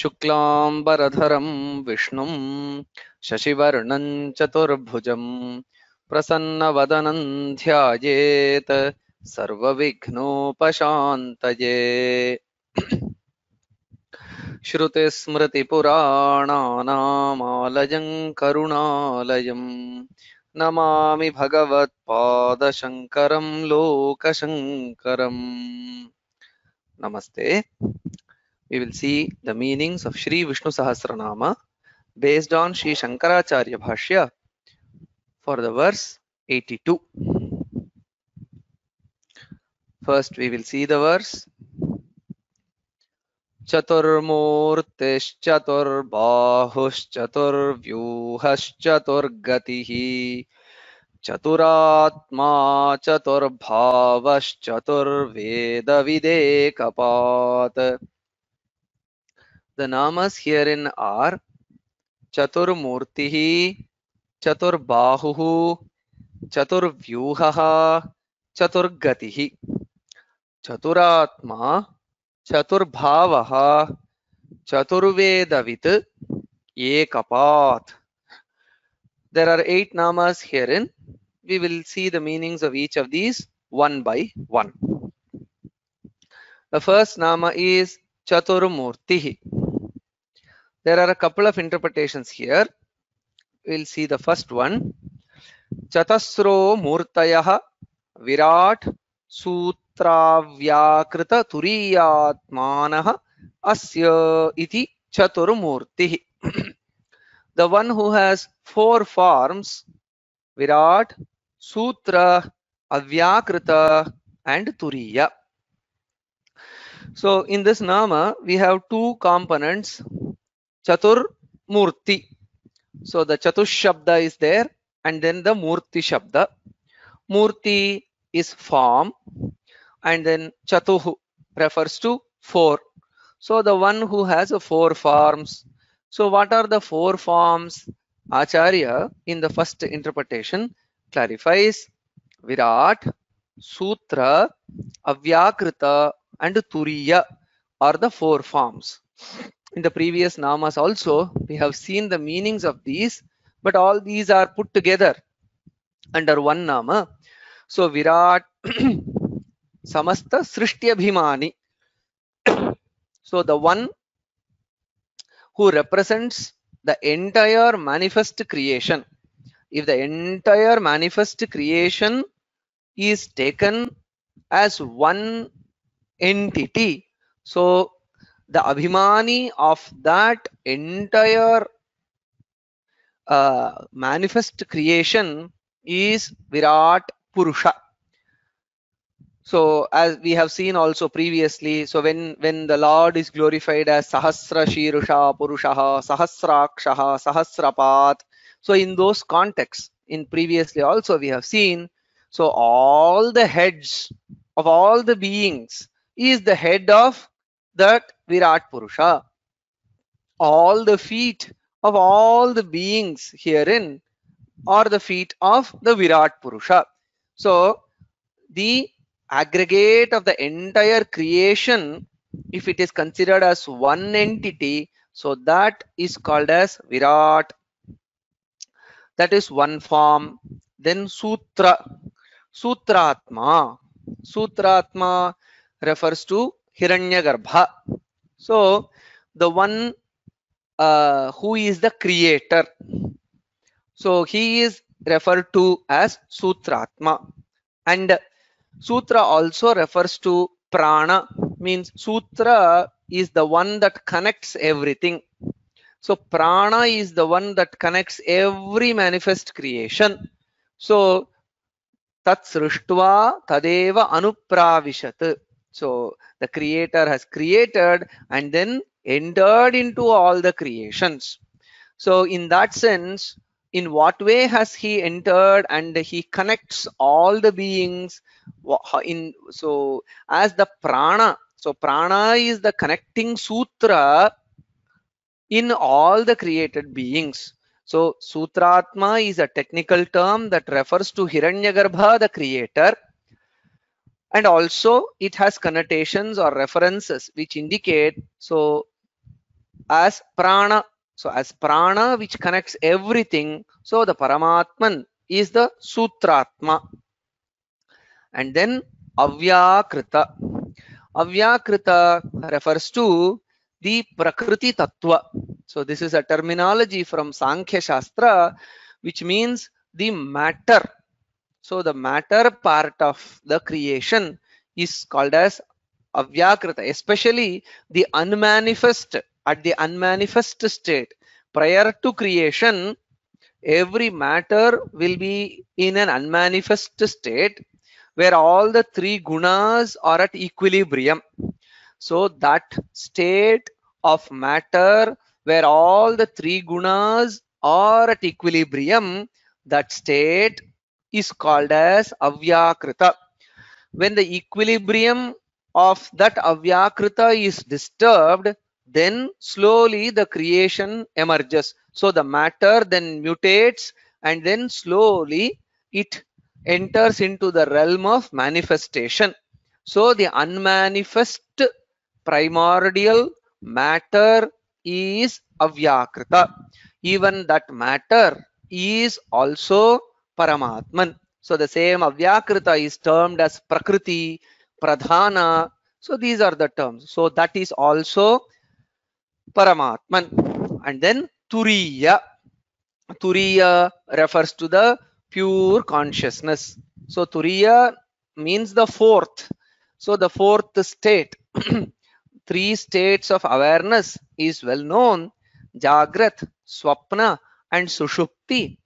शुक्लांबरधरं विष्णुं शशिवर्णं चतुर्भुजं प्रसन्नवदनं ध्यायेत् सर्वविघ्नोपशान्तये। श्रुतिस्मृतिपुराणानामालयं करुणालयं Namami भगवत्पादशङ्करं लोकशङ्करम्। Namaste. We will see the meanings of Shri Vishnu Sahasranama based on Shri Shankaracharya Bhashya for the verse 82. First, we will see the verse. Chaturmurtishchaturbahushchaturvyuhashchaturgatihi Chaturatma Chaturbhavashchaturvedavidekapat. The namas herein are Chaturmurtihi, Chaturbahuhu, Chaturvyuhaha, Chaturgatihi. Chaturatma, Chaturbhavaha, Chaturvedavit, Ekapat. There are 8 namas herein. We will see the meanings of each of these one by one. The first nama is Chaturmurtihi. There are a couple of interpretations here. We'll see the first one. Chatasro Murtayah Virat Sutravyakೃತ Turiyatmanah Asya iti Chaturmurtihi. The one who has 4 forms, Virat, Sutra, Avyakrita and Turiya. So in this nama we have 2 components, Chatur Murti. So the Chatush Shabda is there and then the Murti Shabda. Murti is form and then Chatuh refers to 4. So the one who has 4 forms. So what are the 4 forms? Acharya in the first interpretation clarifies Virat, Sutra, Avyakrita and Turiya are the 4 forms. In the previous namas also we have seen the meanings of these, but all these are put together under one nama. So Virat Samasta Srishti Abhimani. So the one who represents the entire manifest creation. If the entire manifest creation is taken as one entity, so the Abhimani of that entire manifest creation is Virat Purusha. So as we have seen also previously, so when the Lord is glorified as Sahasra Shirusha Purushaha, Sahasrakshaha, Sahasrapat, so in those contexts, in previously also we have seen, so all the heads of all the beings is the head of that Virat Purusha. All the feet of all the beings herein are the feet of the Virat Purusha. So the aggregate of the entire creation, if it is considered as one entity, so that is called as Virat. That is one form. Then Sutra, Sutratma. Sutratma refers to Hiranyagarbha. So the one who is the creator. So he is referred to as Sutratma. And Sutra also refers to Prana, means Sutra is the one that connects everything. So Prana is the one that connects every manifest creation. So Tat Srishtva Tadeva Anupravishat. So the creator has created and then entered into all the creations. So in that sense, in what way has he entered and he connects all the beings in, so as the prana. So prana is the connecting sutra in all the created beings. So Sutratma is a technical term that refers to Hiranyagarbha, the creator, and also it has connotations or references which indicate, so as prana. So as prana which connects everything, so the Paramatman is the Sutratma. And then Avyakrita. Avyakrita refers to the Prakriti Tattva. So this is a terminology from Sankhya Shastra, which means the matter. So the matter part of the creation is called as Avyakrita, especially the unmanifest, at the unmanifest state. Prior to creation, every matter will be in an unmanifest state where all the three gunas are at equilibrium. So that state of matter where all the three gunas are at equilibrium, that state is called as Avyakrita. When the equilibrium of that Avyakrita is disturbed, then slowly the creation emerges. So the matter then mutates and then slowly it enters into the realm of manifestation. So the unmanifest primordial matter is Avyakrita. Even that matter is also Paramatman. So the same Avyakrita is termed as Prakriti, Pradhana. So these are the terms. So that is also Paramatman. And then Turiya. Turiya refers to the pure consciousness. So Turiya means the fourth. So the fourth state. Three states of awareness is well known: Jagrat, Swapna, and Sushupti.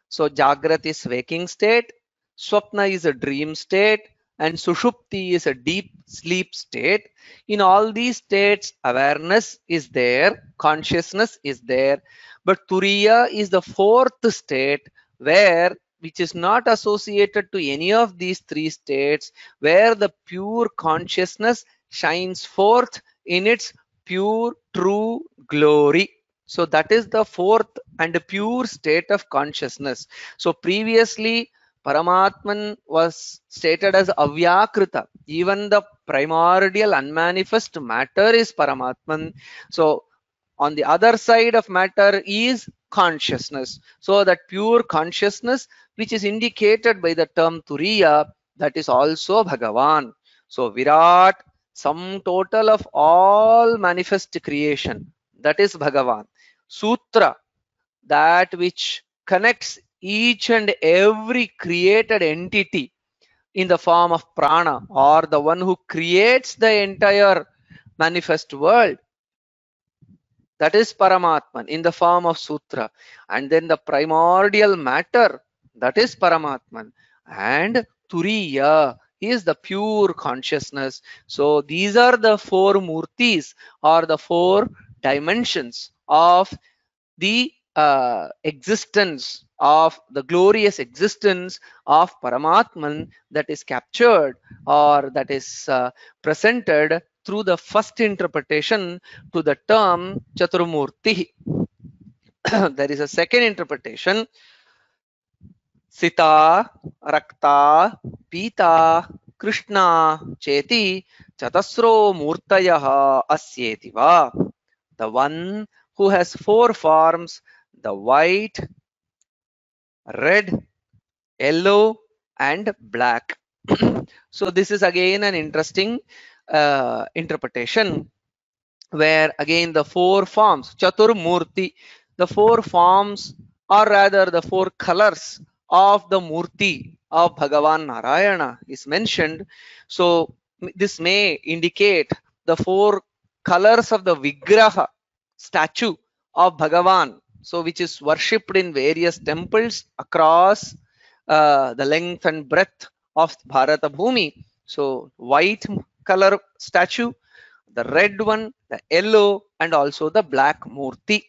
So Jagrat is waking state, Swapna is a dream state, and Sushupti is a deep sleep state. In all these states, awareness is there, consciousness is there, but Turiya is the fourth state where which is not associated to any of these three states, where the pure consciousness shines forth in its pure true glory. So that is the fourth and pure state of consciousness. So previously Paramatman was stated as Avyakrita. Even the primordial unmanifest matter is Paramatman. So on the other side of matter is consciousness. So that pure consciousness which is indicated by the term Turiya, that is also Bhagavan. So Virat, sum total of all manifest creation, that is Bhagavan. Sutra, that which connects each and every created entity in the form of prana, or the one who creates the entire manifest world, that is Paramatman in the form of Sutra. And then the primordial matter, that is Paramatman. And Turiya is the pure consciousness. So these are the four murtis, or the four dimensions of the existence, of the glorious existence of Paramatman, that is captured, or that is presented through the first interpretation to the term Chaturmurti. There is a second interpretation: Sita, Rakta, Pita, Krishna, Cheti, Chatasro Murtayaha Asyetiva. The one who has four forms: the white, red, yellow, and black. So this is again an interesting interpretation, where again the four forms, Chaturmurti, the four forms, or rather the four colors of the Murti of Bhagavan Narayana is mentioned. So this may indicate the four colors of the Vigraha statue of Bhagavan, so which is worshipped in various temples across the length and breadth of Bharata Bhumi. So white color statue, the red one, the yellow, and also the black Murti.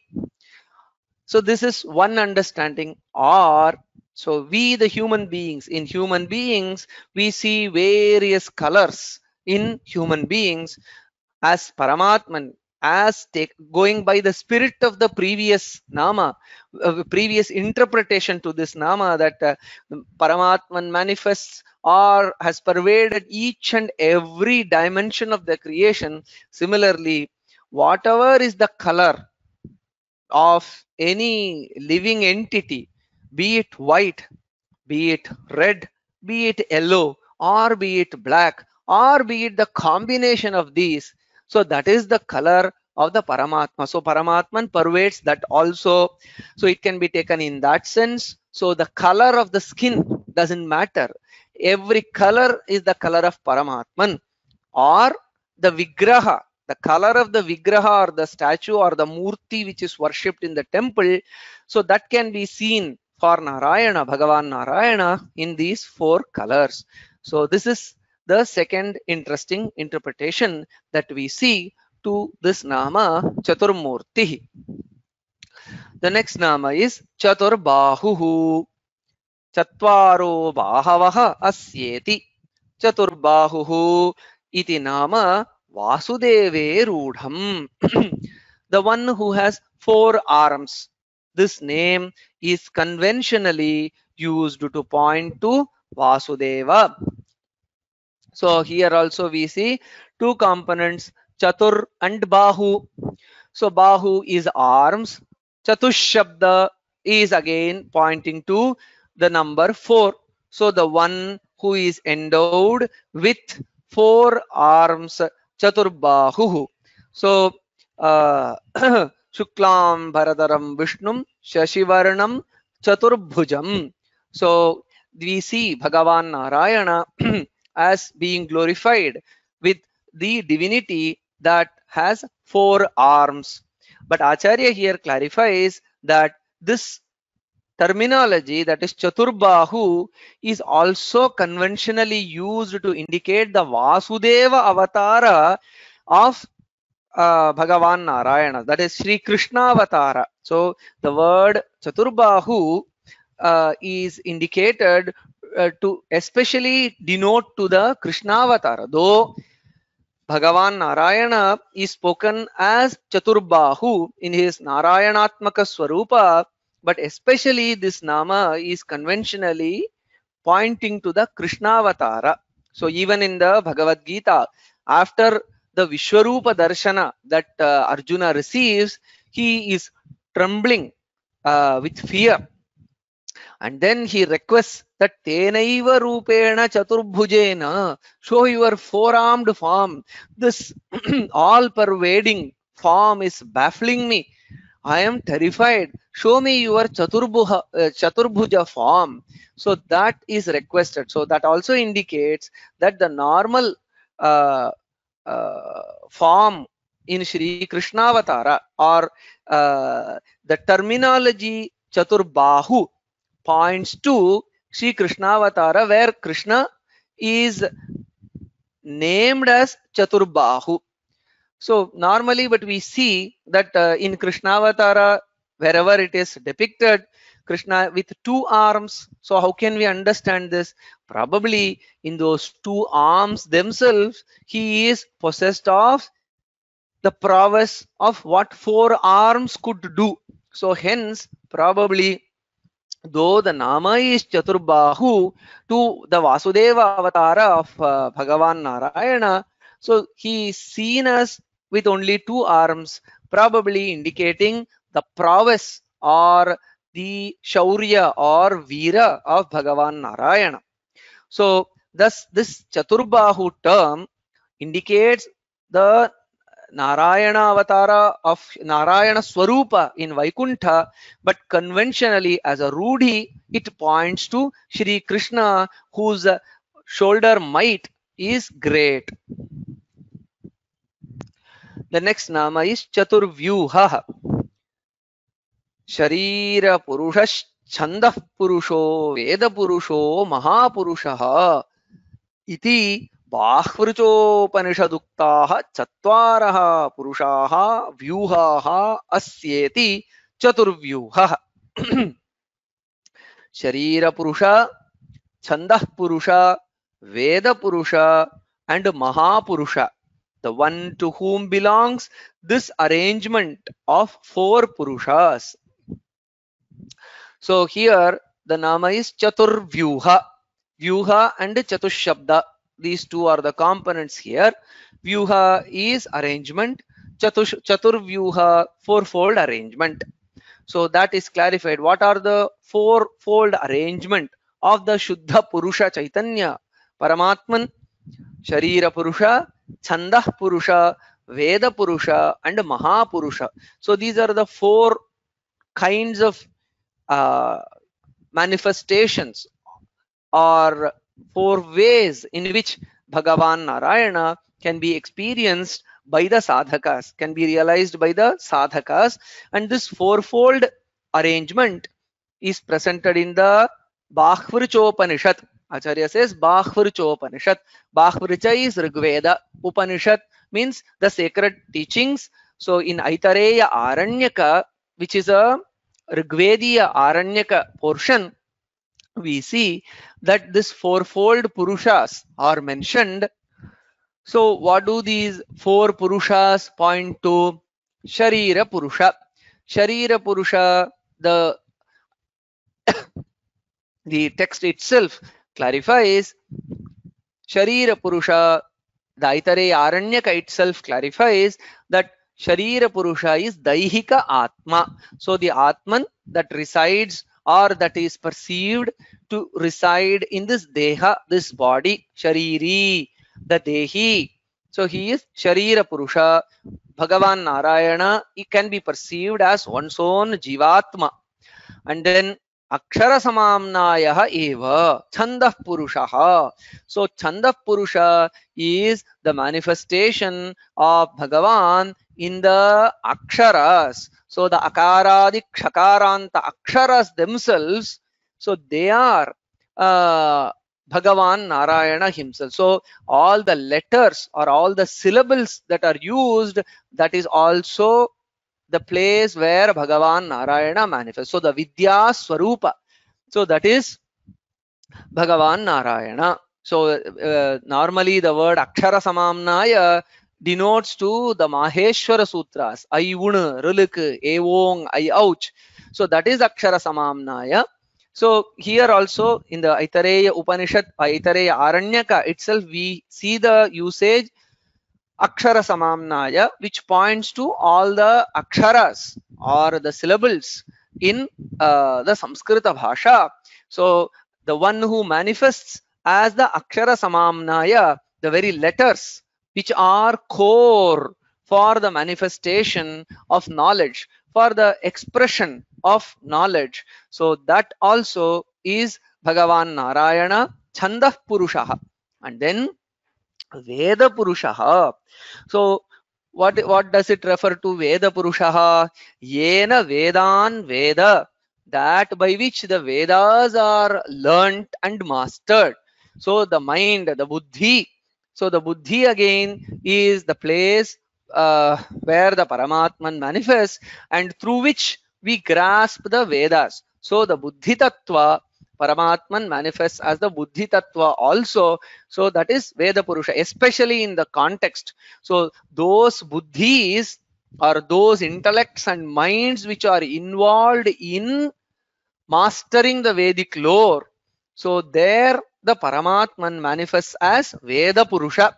So this is one understanding. Or so we, the human beings, in human beings we see various colors in human beings as Paramatman, as going by the spirit of the previous nama, previous interpretation to this nama, that Paramatman manifests or has pervaded each and every dimension of the creation. Similarly, whatever is the color of any living entity, be it white, be it red, be it yellow, or be it black, or be it the combination of these. So that is the color of the Paramatma. So Paramatman pervades that also. So it can be taken in that sense. So the color of the skin doesn't matter. Every color is the color of Paramatman, or the Vigraha, the color of the Vigraha or the statue or the Murti which is worshipped in the temple. So that can be seen for Narayana, Bhagavan Narayana, in these four colors. So this is the second interesting interpretation that we see to this Nama Chaturmurti. The next Nama is Chaturbahuhu. Chatvaro Bahavaha Asyeti. Chaturbahuhu iti Nama Vasudeve Rudham. The one who has four arms. This name is conventionally used to point to Vasudeva. So here also we see two components, Chatur and Bahu. So Bahu is arms. Chatushabda is again pointing to the number 4. So the one who is endowed with 4 arms, Chaturbahu. So Shuklam Bharadaram Vishnum Shashivarnam Chaturbhujam. So we see Bhagavan Narayana as being glorified with the divinity that has 4 arms. But Acharya here clarifies that this terminology, that is Chaturbahu, is also conventionally used to indicate the Vasudeva avatara of Bhagavan Narayana, that is Sri Krishna avatara. So the word Chaturbahu is indicated to especially denote to the Krishna avatara, though Bhagavan Narayana is spoken as Chaturbahu in his Narayanatmaka Swarupa, but especially this Nama is conventionally pointing to the Krishna avatara. So even in the Bhagavad Gita, after the Vishwarupa Darshana that Arjuna receives, he is trembling with fear. And then he requests that Tenaiva Rupena Chaturbhujena, show your four-armed form. This all-pervading form is baffling me. I am terrified. Show me your Chaturbhuja form. So that is requested. So that also indicates that the normal form in Sri Krishna Avatara, or the terminology Chaturbahu, points to Sri Krishna Avatara, where Krishna is named as Chaturbahu. So normally, but we see that in Krishna Avatara, wherever it is depicted, Krishna with 2 arms. So how can we understand this? Probably in those 2 arms themselves, he is possessed of the prowess of what 4 arms could do. So hence, probably, though the Nama is Chaturbahu to the Vasudeva avatara of Bhagavan Narayana, so he is seen as with only 2 arms, probably indicating the prowess or the Shaurya or Veera of Bhagavan Narayana. So thus this Chaturbahu term indicates the Narayana avatara of Narayana Swarupa in Vaikuntha, but conventionally as a Rudhi, it points to Shri Krishna, whose shoulder might is great. The next Nama is Chaturvyuha. Sharira Purushash Chandah Purusho Veda Purusho Mahapurushaha iti बाह्वृचोपनिषदुक्ताः चत्वारः पुरुषाः व्यूहाः अस्येति चतुर्व्यूहः. Sharira-purusha, Chandah-purusha, Veda-purusha and Mahapurusha, the one to whom belongs this arrangement of 4 Purushas. So here the Nama is Chaturvyuha. Vyuha and Chatushabda. These 2 are the components here. Vyuha is arrangement. Chaturvyuha, fourfold arrangement. So that is clarified. What are the fourfold arrangement of the Shuddha Purusha Chaitanya? Paramatman, Sharira Purusha, Chandah Purusha, Veda Purusha, and Mahapurusha. So these are the four kinds of manifestations or four ways in which Bhagavan Narayana can be experienced by the sadhakas, can be realized by the sadhakas, and this fourfold arrangement is presented in the Bahvrichopanishad. Acharya says Bahvrichopanishad. Bahvricha is Rigveda. Upanishad means the sacred teachings. So in Aitareya Aranyaka, which is a Rigvediya Aranyaka portion, we see that this fourfold Purushas are mentioned. So what do these four Purushas point to? Sharira Purusha. Sharira Purusha, the text itself clarifies. Sharira Purusha, the Aitareya Aranyaka itself clarifies that Sharira Purusha is Daihika Atma. So the Atman that resides or that is perceived to reside in this Deha, this body, Shariri, the Dehi. So he is Sharira Purusha. Bhagavan Narayana, he can be perceived as one's own Jivatma. And then Akshara Samamnaya eva Chandah Purushaha. So Chandah Purusha is the manifestation of Bhagavan in the Aksharas. So the Akaradi Kshakaranta Aksharas themselves, so they are Bhagavan Narayana himself. So all the letters or all the syllables that are used, that is also the place where Bhagavan Narayana manifests. So the Vidya Swarupa, so that is Bhagavan Narayana. So normally the word Akshara Samamnaya denotes to the Maheshwara Sutras. Aivun, Ruluk, Evong, I ouch. So that is Akshara Samamnaya. So here also in the Aitareya Upanishad, Aitareya Aranyaka itself, we see the usage Akshara Samamnaya, which points to all the Aksharas or the syllables in the Samskrita Bhasha. So the one who manifests as the Akshara Samamnaya, the very letters which are core for the manifestation of knowledge, for the expression of knowledge. So that also is Bhagavan Narayana, Chandah Purushaha. And then Veda Purushaha. So what does it refer to? Veda Purushaha. Yena Vedan Veda. That by which the Vedas are learnt and mastered. So the mind, the Buddhi. So the Buddhi again is the place where the Paramatman manifests and through which we grasp the Vedas. So the Buddhi Tattva, Paramatman manifests as the Buddhi Tattva also. So that is Veda Purusha, especially in the context. So those buddhis or those intellects and minds which are involved in mastering the Vedic lore. So there the Paramatman manifests as Veda Purusha.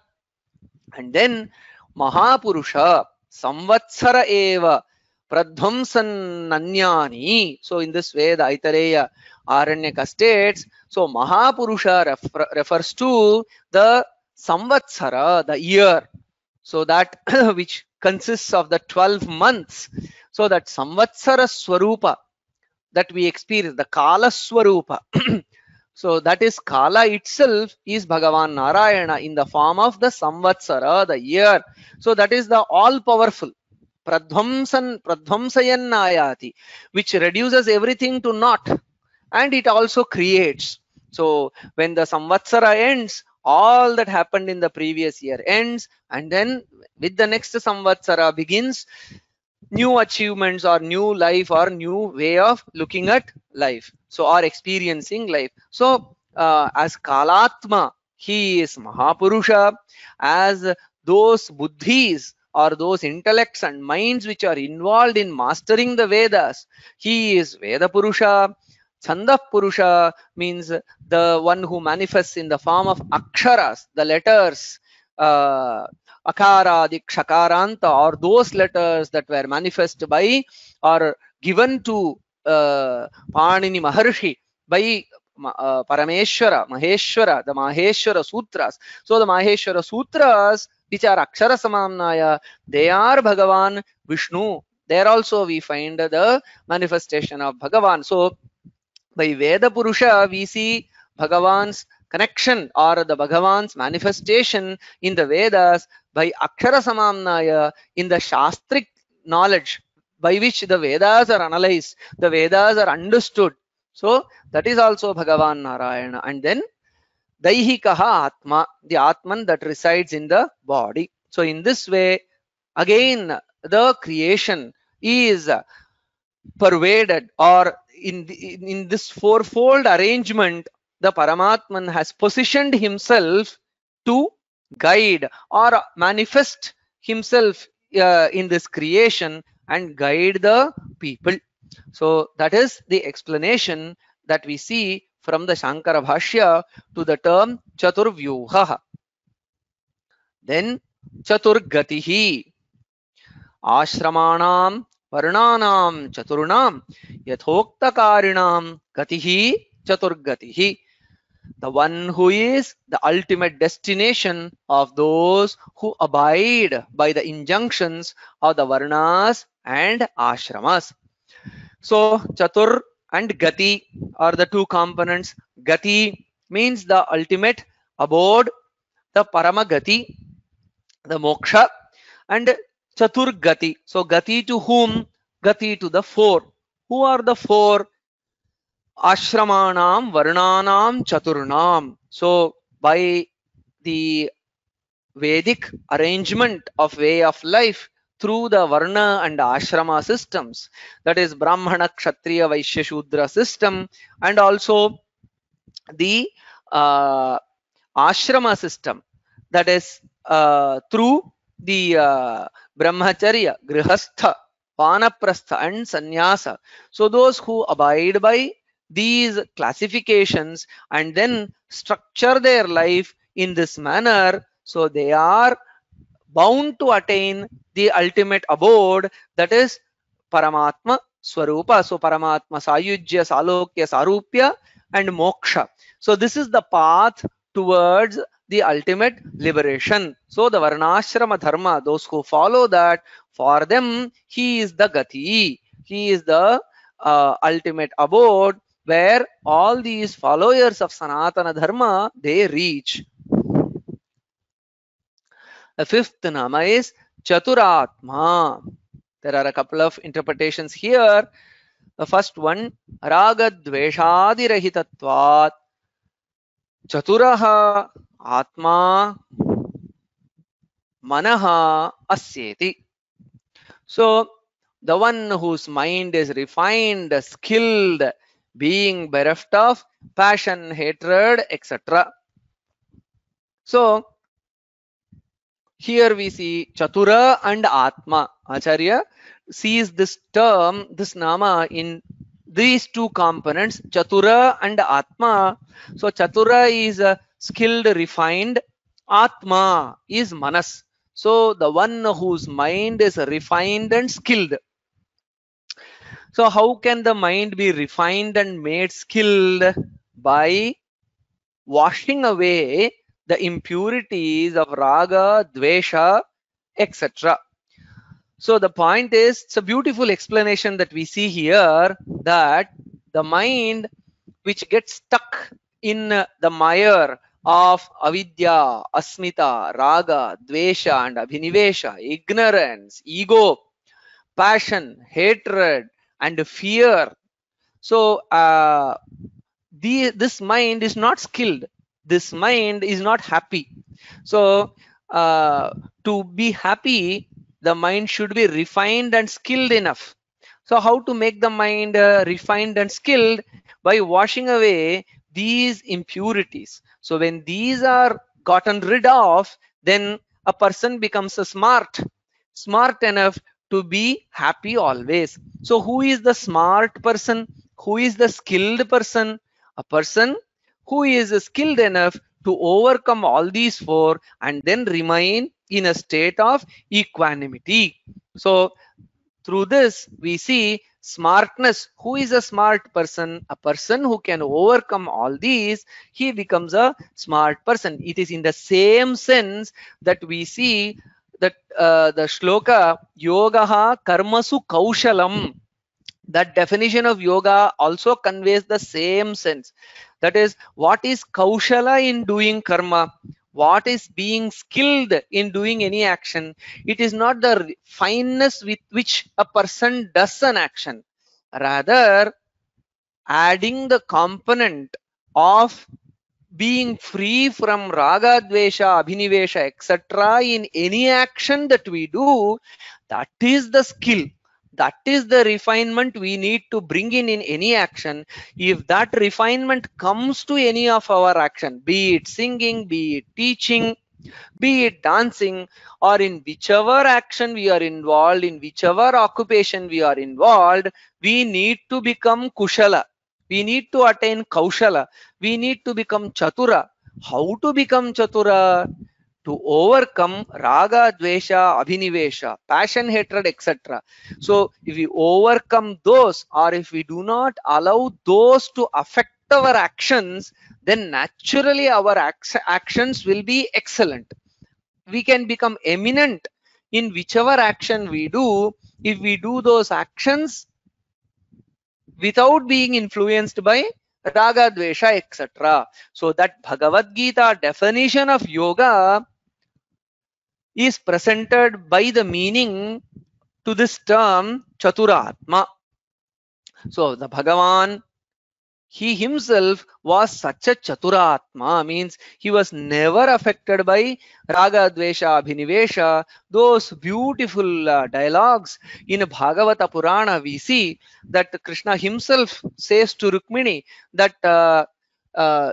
And then Mahapurusha, Samvatsara eva Pradhamsan Nanyani. So in this way the Aitareya Aranyaka states, so Mahapurusha refers to the Samvatsara, the year. So that which consists of the 12 months. So that Samvatsara Swarupa that we experience, the Kala Swarupa. So that is Kala itself is Bhagavan Narayana in the form of the Samvatsara, the year. So that is the all-powerful Pradhamsayan Nayati, which reduces everything to naught, and it also creates. So when the Samvatsara ends, all that happened in the previous year ends, and then with the next Samvatsara begins new achievements or new life or new way of looking at life, so or experiencing life. So as Kalatma, he is Mahapurusha. As those buddhis or those intellects and minds which are involved in mastering the Vedas, he is Veda Purusha. Chandah Purusha means the one who manifests in the form of aksharas, the letters Akaradi, Kshakaranta, or those letters that were manifest by or given to Panini Maharshi by Parameshwara, Maheshwara, the Maheshwara Sutras. So the Maheshwara Sutras, which are Akshara Samamnaya, they are Bhagavan Vishnu. There also we find the manifestation of Bhagavan. So by Veda Purusha, we see Bhagavan's connection or the Bhagavan's manifestation in the Vedas. By Akshara Samamnaya, in the Shastric knowledge by which the Vedas are analyzed, the Vedas are understood. So that is also Bhagavan Narayana. And then Daihikaha Atma, the Atman that resides in the body. So in this way, again, the creation is pervaded, or in this fourfold arrangement, the Paramatman has positioned himself to guide or manifest himself in this creation and guide the people. So that is the explanation that we see from the Shankara Bhashya to the term Chaturvyuha. Then Chaturgatihi, Ashramanam Varnanam Chaturnam Yathokta Gatihi Chaturgatihi. The one who is the ultimate destination of those who abide by the injunctions of the Varnas and Ashramas. So Chatur and Gati are the two components. Gati means the ultimate abode, the Paramagati, the Moksha, and Chaturgati. So Gati to whom? Gati to the four. Who are the four? Ashramanam, Varnanam, Chaturnam. So by the Vedic arrangement of way of life through the Varna and Ashrama systems, that is Brahmana, Kshatriya, Vaishya, Shudra system, and also the Ashrama system, that is through the Brahmacharya, Grihastha, Vanaprastha and Sannyasa. So those who abide by these classifications and then structure their life in this manner, so they are bound to attain the ultimate abode, that is Paramatma Swarupa. So Paramatma Sayujya, Salokya, Sarupya and Moksha. So this is the path towards the ultimate liberation. So the Varnashrama Dharma, those who follow that, for them he is the Gati. He is the ultimate abode where all these followers of Sanatana Dharma, they reach. The fifth nama is Chaturatma. There are a couple of interpretations here. The first one, Raga Dveshadi Rahitatvat Chaturaha Atma Manaha Asyeti. So the one whose mind is refined, skilled, being bereft of passion, hatred, etc. So here we see Chatura and Atma. Acharya sees this term, this nama in these two components, Chatura and Atma. So Chatura is skilled, refined. Atma is Manas. So the one whose mind is refined and skilled. So how can the mind be refined and made skilled? By washing away the impurities of Raga, Dvesha, etc. So the point is, it's a beautiful explanation that we see here, that the mind which gets stuck in the mire of avidya, asmita, raga, dvesha and abhinivesha, ignorance, ego, passion, hatred and fear. So this mind is not skilled. This mind is not happy. So to be happy, the mind should be refined and skilled enough. So how to make the mind refined and skilled? By washing away these impurities. So when these are gotten rid of, then a person becomes smart enough to be happy always. So who is the smart person? Who is the skilled person? A person who is skilled enough to overcome all these four and then remain in a state of equanimity. So through this we see smartness. Who is a smart person? A person who can overcome all these, he becomes a smart person. It is in the same sense that we see that the shloka yogaha karmasu kaushalam, that definition of yoga also conveys the same sense. That is, what is kaushala in doing karma, what is being skilled in doing any action. It is not the fineness with which a person does an action, rather adding the component of being free from raga, dvesha, abhinivesha, etc. in any action that we do. That is the skill, that is the refinement we need to bring in any action. If that refinement comes to any of our action, be it singing, be it teaching, be it dancing, or in whichever action we are involved, in whichever occupation we are involved, we need to become kushala, we need to attain kaushala, we need to become chatura. How to become chatura? To overcome raga, dvesha, abhinivesha, passion, hatred, etc. So if we overcome those, or if we do not allow those to affect our actions, then naturally our actions will be excellent. We can become eminent in whichever action we do if we do those actions without being influenced by raga, dvesha, etc. So that Bhagavad Gita definition of yoga is presented by the meaning to this term Chaturatma. So the Bhagavan, he himself was such a Chaturatma, means he was never affected by Raga, Dvesha, Abhinivesha. Those beautiful dialogues in Bhagavata Purana, we see that Krishna himself says to Rukmini that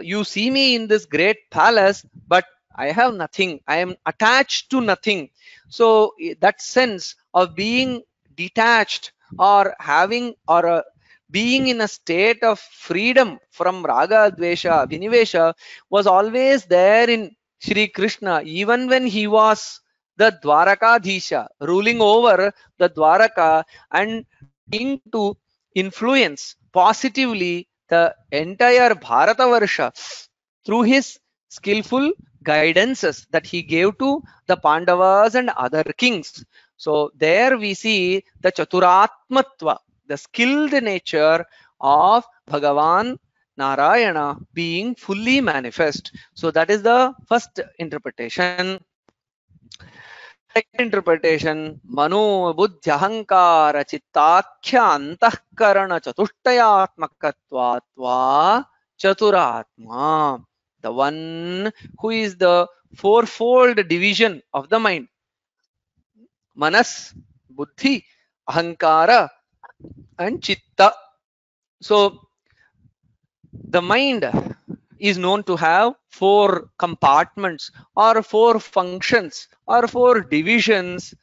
you see me in this great palace, but I have nothing. I am attached to nothing. So that sense of being detached or having or being in a state of freedom from raga, dvesha, abhinivesha was always there in Sri Krishna, even when he was the Dwarakadhisha, ruling over the Dwaraka and trying to influence positively the entire Bharatavarsha through his skillful guidances that he gave to the Pandavas and other kings. So there we see the Chaturatmatva, the skilled nature of Bhagavan Narayana being fully manifest. So that is the first interpretation. Second interpretation, Mano Buddhi Ahankara Chittakhya Antahkarana Chatushtayatmakatvatva Chaturatma. The one who is the fourfold division of the mind. Manas, Buddhi, Ahankara and Chitta. So the mind is known to have four compartments or four functions or four divisions: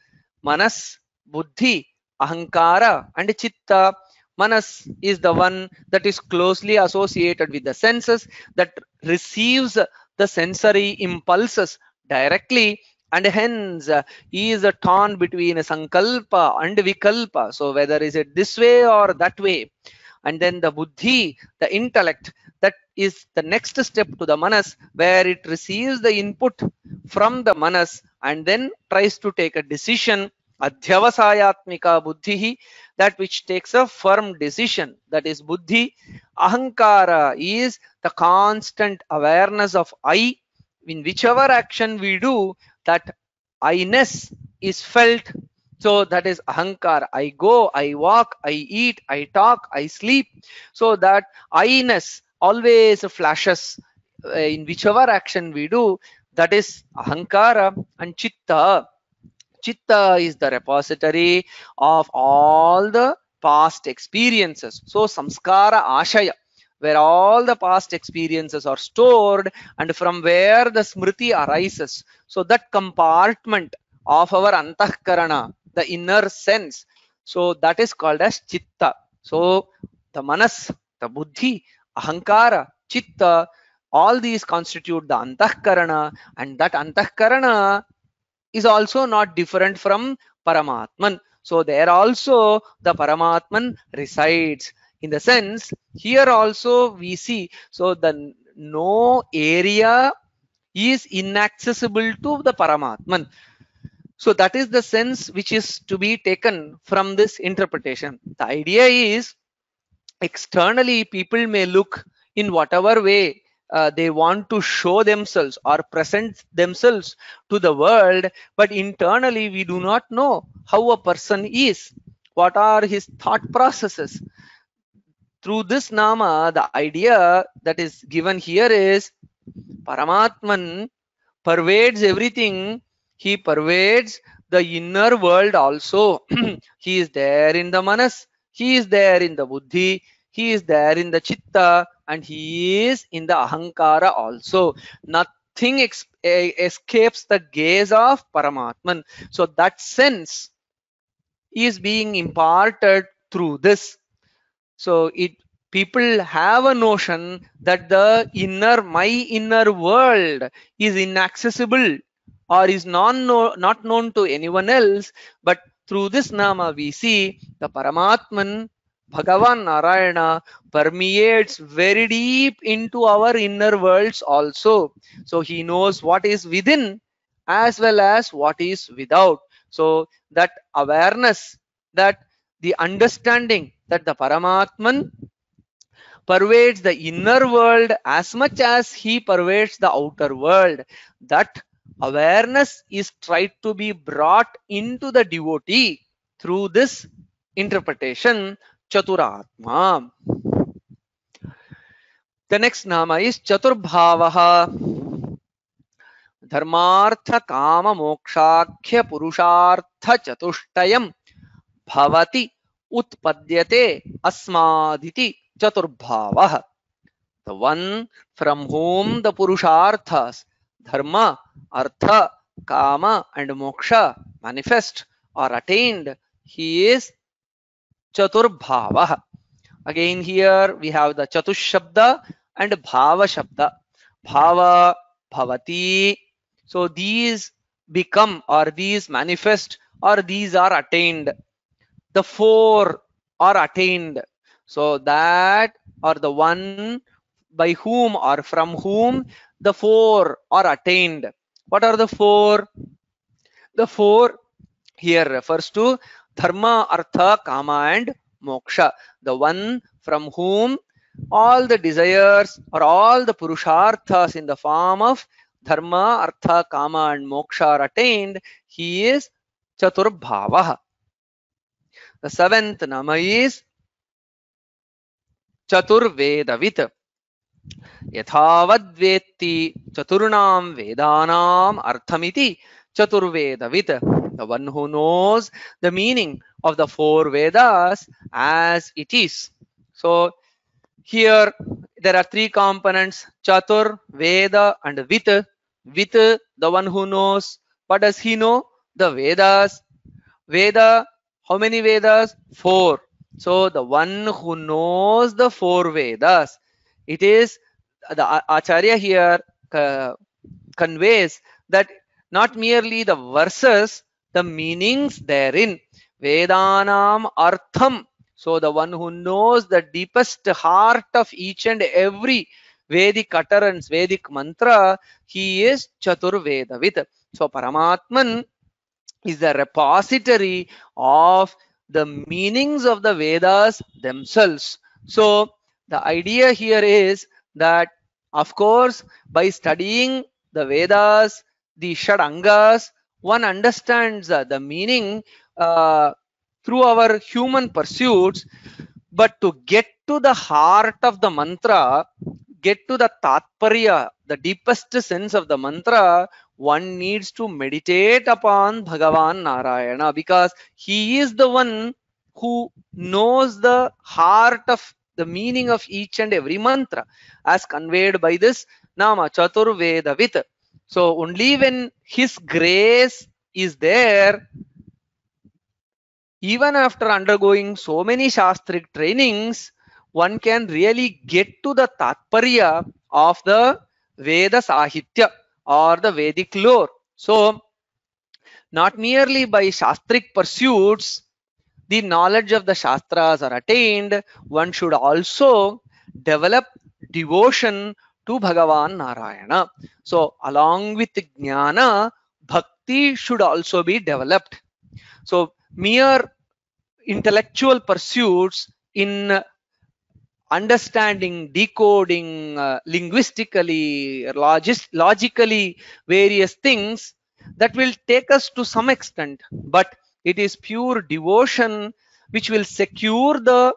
Manas, Buddhi, Ahankara and Chitta. Manas is the one that is closely associated with the senses, that receives the sensory impulses directly, and hence is torn between sankalpa and vikalpa. So whether is it this way or that way. And then the buddhi, the intellect, that is the next step to the manas, where it receives the input from the manas and then tries to take a decision. Adhyavasayatmika buddhi, that which takes a firm decision, that is buddhi. Ahankara is the constant awareness of I. In whichever action we do, that I-ness is felt. So that is ahankar. I go, I walk, I eat, I talk, I sleep. So that I-ness always flashes in whichever action we do. That is ahankara. And chitta. Chitta is the repository of all the past experiences. So samskara ashaya, where all the past experiences are stored and from where the smriti arises. So that compartment of our antahkarana, the inner sense, so that is called as chitta. So the manas, the buddhi, ahankara, chitta, all these constitute the antahkarana, and that antahkarana is also not different from Paramatman. So there also the Paramatman resides. In the sense, here also we see, so the no area is inaccessible to the Paramatman. So that is the sense which is to be taken from this interpretation. The idea is, externally people may look in whatever way they want to show themselves or present themselves to the world, but internally we do not know how a person is, what are his thought processes. Through this nama, the idea that is given here is Paramatman pervades everything. He pervades the inner world also. He is there in the manas, he is there in the buddhi, he is there in the chitta, and he is in the ahankara also. Nothing escapes the gaze of Paramatman. So that sense is being imparted through this. So it, people have a notion that the inner, my inner world is inaccessible or is not known to anyone else, but through this nama we see the Paramatman Bhagavan Narayana permeates very deep into our inner worlds also. So he knows what is within as well as what is without. So that awareness, that the understanding that the Paramatman pervades the inner world as much as he pervades the outer world, that awareness is tried to be brought into the devotee through this interpretation, Chaturatma. The next nama is Chaturbhavaha. Dharmartha Kama Mokshakhya Purushartha Chatushtayam Bhavati Utpadyate Asmaditi Chaturbhavah. The one from whom the Purusharthas, Dharma, Artha, Kama and Moksha manifest or attained, he is Chaturbhavah. Again here we have the Chatush Shabda and Bhava Shabda. Bhava, Bhavati. So these become or these manifest or these are attained. The four are attained. So that or the one by whom or from whom the four are attained. What are the four? The four here refers to Dharma, Artha, Kama and Moksha. The one from whom all the desires or all the Purusharthas in the form of Dharma, Artha, Kama and Moksha are attained, he is Chaturbhavaha. The seventh nama is Chaturvedavit. Yathavadvetti Chaturnam Vedanam Arthamiti Chaturvedavit. The one who knows the meaning of the four Vedas as it is. So here there are three components: Chatur, Veda and Vit. Vit, the one who knows. What does he know? The Vedas. Veda, how many Vedas? Four. So the one who knows the four Vedas, it is the Acharya here conveys that not merely the verses, the meanings therein. Vedanam Artham. So the one who knows the deepest heart of each and every Vedic utterance, Vedic mantra, he is Chaturvedavit. So Paramatman is the repository of the meanings of the Vedas themselves. So the idea here is that, of course, by studying the Vedas, the Shadangas, one understands the meaning through our human pursuits, but to get to the heart of the mantra, get to the tatparya, the deepest sense of the mantra, one needs to meditate upon Bhagavan Narayana, because he is the one who knows the heart of the meaning of each and every mantra as conveyed by this Nama Chaturvedavit. So only when his grace is there, even after undergoing so many shastric trainings, one can really get to the tatparya of the Veda Sahitya or the Vedic lore. So Not merely by shastric pursuits, the knowledge of the Shastras are attained, one should also develop devotion to Bhagavan Narayana. So, along with Jnana, Bhakti should also be developed. So, mere intellectual pursuits in understanding, decoding, linguistically, logically various things, that will take us to some extent, but it is pure devotion which will secure the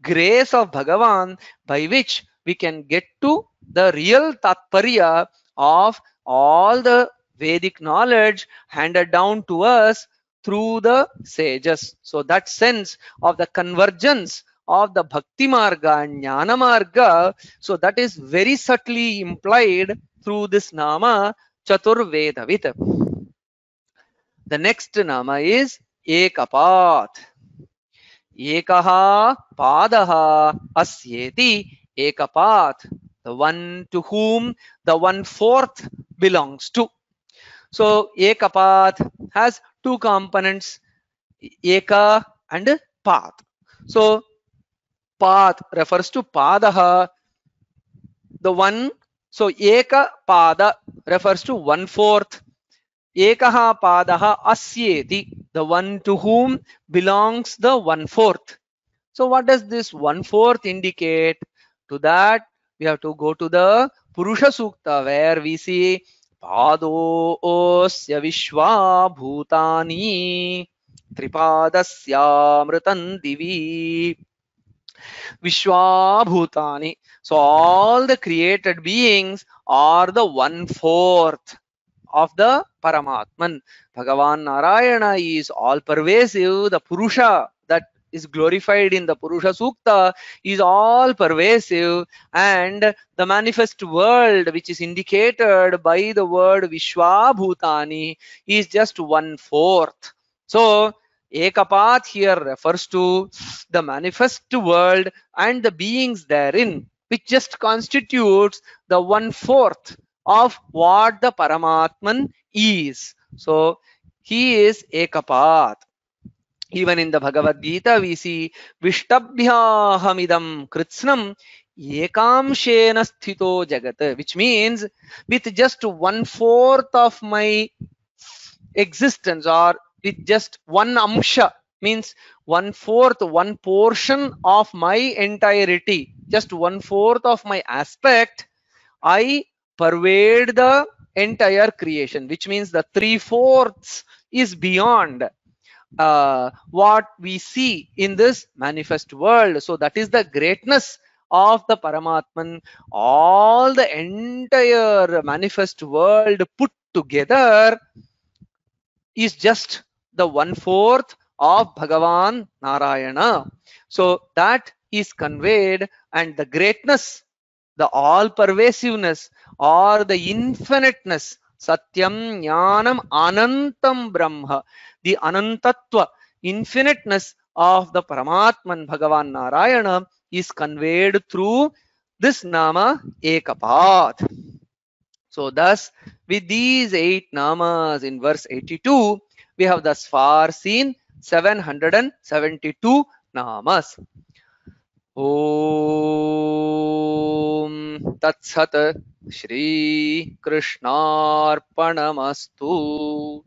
grace of Bhagavan, by which we can get to the real tatparya of all the Vedic knowledge handed down to us through the sages. So that sense of the convergence of the Bhakti Marga and Jnana Marga, so that is very subtly implied through this Nama Chaturvedavit. The next Nama is Ekapat. Ekaha Padaha Asyeti Ekapat. The one to whom the one fourth belongs to. So Ekapat has two components, Eka and Path. So path refers to Padaha, the one. So Eka Pada refers to one fourth. Ekaha Padaha Asyeti, the one to whom belongs the one fourth. So what does this one fourth indicate? To that we have to go to the Purusha Sukta, where we see Pado Osya Vishwa Bhutani Tripadasya Mritan Divi Vishwabhutani. So all the created beings are the one fourth of the Paramatman. Bhagavan Narayana is all pervasive. The Purusha that is glorified in the Purusha Sukta is all pervasive, and the manifest world which is indicated by the word Vishwabhutani is just one fourth. So Ekapath here refers to the manifest world and the beings therein, which just constitutes the one fourth of what the Paramatman is. So he is Ekapath. Even in the Bhagavad Gita, we see Vishtabhyahamidam Kritsnam Ekamshena Sthito Jagat, which means with just one fourth of my existence, or with just one amsha, means one fourth, one portion of my entirety, just one fourth of my aspect, I pervade the entire creation, which means the three fourths is beyond what we see in this manifest world. So that is the greatness of the Paramatman. All the entire manifest world put together is just the one fourth of Bhagavan Narayana. So that is conveyed, and the greatness, the all pervasiveness, or the infiniteness, Satyam Jnanam Anantam Brahma, the Anantatva, infiniteness of the Paramatman Bhagavan Narayana is conveyed through this Nama Ekapath. So thus, with these 8 namas in verse 82, we have thus far seen 772 namas. Om Tat Sat Shri Krishnarpanamastu.